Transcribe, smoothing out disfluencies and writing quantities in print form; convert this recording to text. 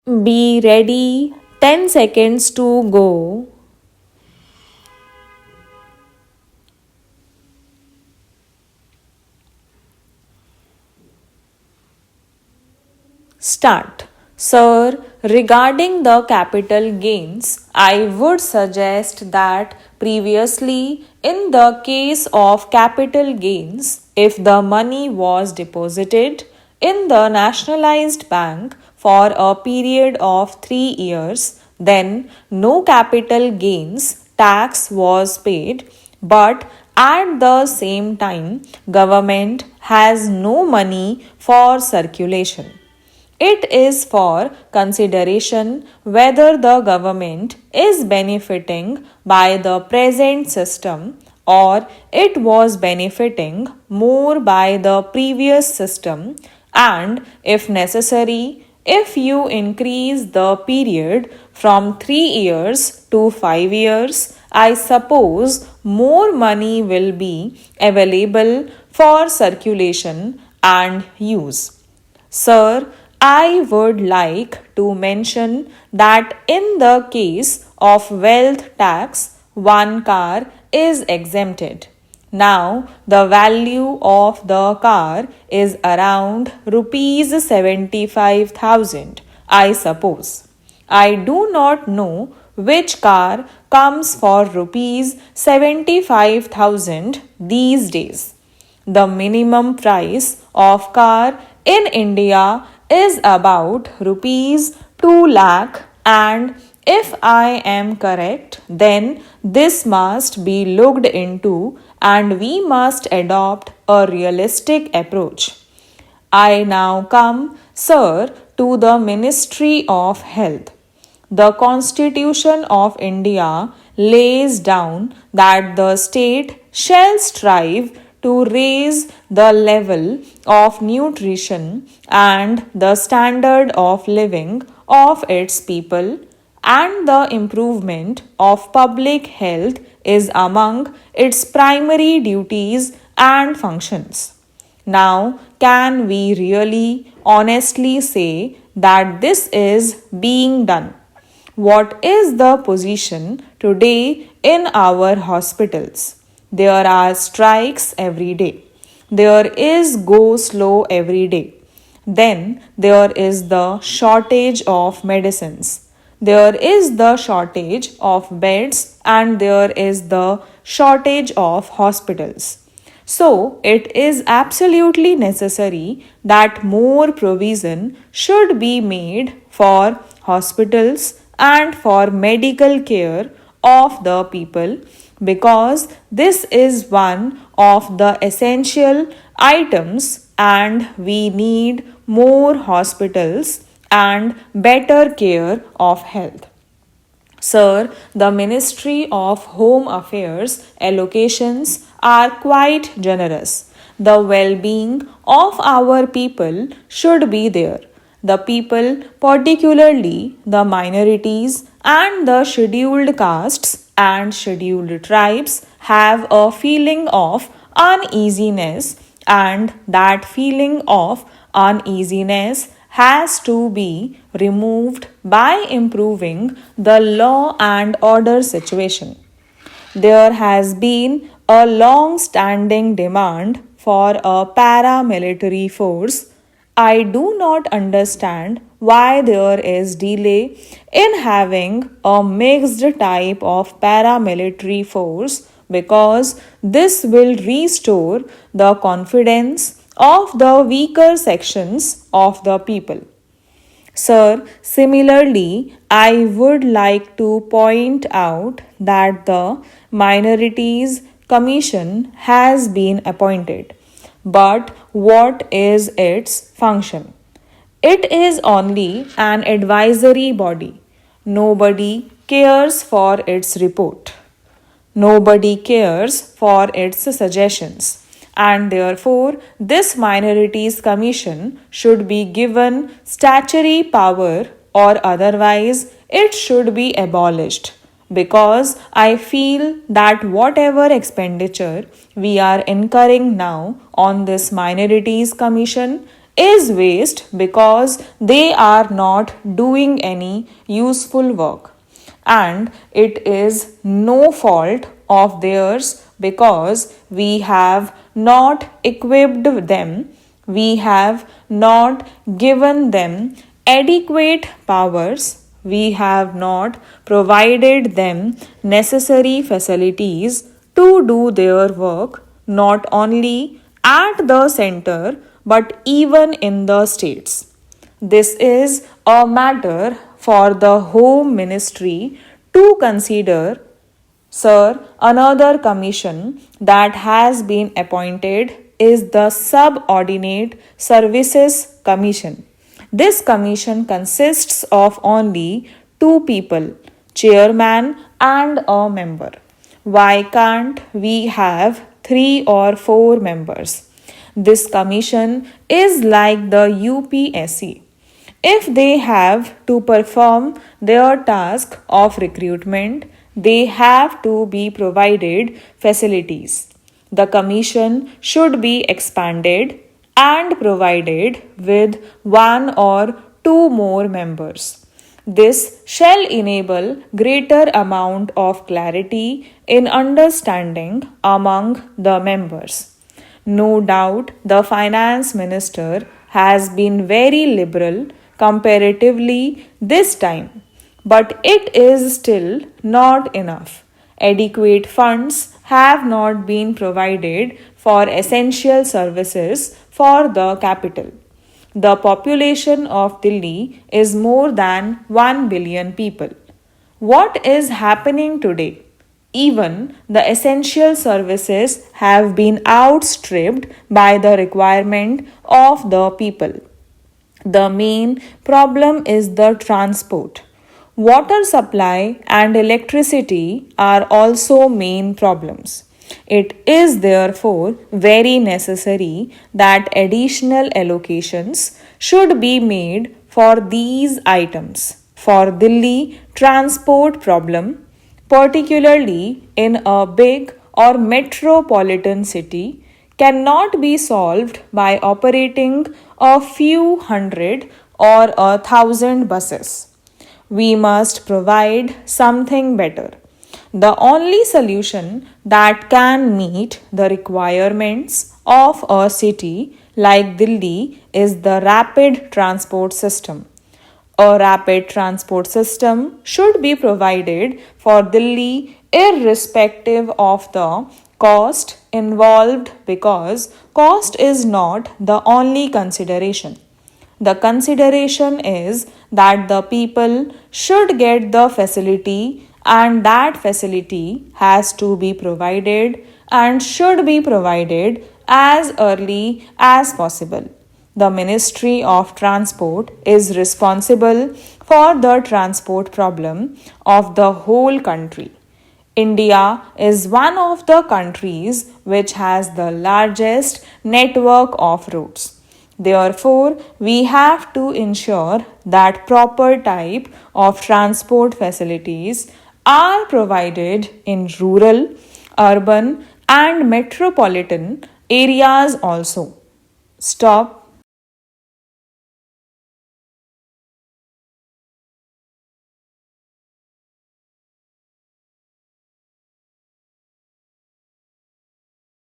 Be ready. 10 seconds to go. Start. Sir, regarding the capital gains, I would suggest that previously, in the case of capital gains, if the money was deposited in the nationalized bank for a period of 3 years, then no capital gains tax was paid, but at the same time, government has no money for circulation. It is for consideration whether the government is benefiting by the present system or it was benefiting more by the previous system, and if necessary, if you increase the period from 3 years to 5 years, I suppose more money will be available for circulation and use. Sir, I would like to mention that in the case of wealth tax, one car is exempted. Now, the value of the car is around rupees 75,000, I suppose. I do not know which car comes for rupees 75,000 these days. The minimum price of car in India is about rupees 2 lakh, and if I am correct, then this must be looked into and we must adopt a realistic approach. I now come, sir, to the Ministry of Health. The Constitution of India lays down that the state shall strive to raise the level of nutrition and the standard of living of its people, and the improvement of public health is among its primary duties and functions. Now, can we really honestly say that this is being done? What is the position today in our hospitals? There are strikes every day. There is go slow every day. Then there is the shortage of medicines. There is the shortage of beds and there is the shortage of hospitals. So, it is absolutely necessary that more provision should be made for hospitals and for medical care of the people, because this is one of the essential items and we need more hospitals and better care of health. Sir, the Ministry of Home Affairs allocations are quite generous. The well being of our people should be there. The people, particularly the minorities and the scheduled castes and scheduled tribes, have a feeling of uneasiness, and that feeling of uneasiness has to be removed by improving the law and order situation. There has been a long standing demand for a paramilitary force. I do not understand why there is delay in having a mixed type of paramilitary force, because this will restore the confidence of the weaker sections of the people. Sir, similarly, I would like to point out that the Minorities Commission has been appointed. But what is its function? It is only an advisory body. Nobody cares for its report. Nobody cares for its suggestions. And therefore, this Minorities Commission should be given statutory power, or otherwise it should be abolished. Because I feel that whatever expenditure we are incurring now on this Minorities Commission is waste because they are not doing any useful work. And it is no fault of theirs because we have not equipped them, we have not given them adequate powers, we have not provided them necessary facilities to do their work not only at the center but even in the states. This is a matter for the Home Ministry to consider. Sir, another commission that has been appointed is the Subordinate Services Commission. This commission consists of only two people, chairman and a member. Why can't we have 3 or 4 members? This commission is like the UPSC. If they have to perform their task of recruitment, they have to be provided facilities. The commission should be expanded and provided with 1 or 2 more members. This shall enable greater amount of clarity in understanding among the members. No doubt the finance minister has been very liberal comparatively this time, but it is still not enough. Adequate funds have not been provided for essential services for the capital. The population of Delhi is more than 1 billion people. What is happening today? Even the essential services have been outstripped by the requirement of the people. The main problem is the transport. Water supply and electricity are also main problems. It is therefore very necessary that additional allocations should be made for these items. For Delhi transport problem, particularly in a big or metropolitan city, cannot be solved by operating a few hundred or 1,000 buses. We must provide something better. The only solution that can meet the requirements of a city like Delhi is the rapid transport system. A rapid transport system should be provided for Delhi irrespective of the cost involved because cost is not the only consideration. The consideration is that the people should get the facility and that facility has to be provided and should be provided as early as possible. The Ministry of Transport is responsible for the transport problem of the whole country. India is one of the countries which has the largest network of roads. Therefore, we have to ensure that proper type of transport facilities are provided in rural, urban, and metropolitan areas also. Stop.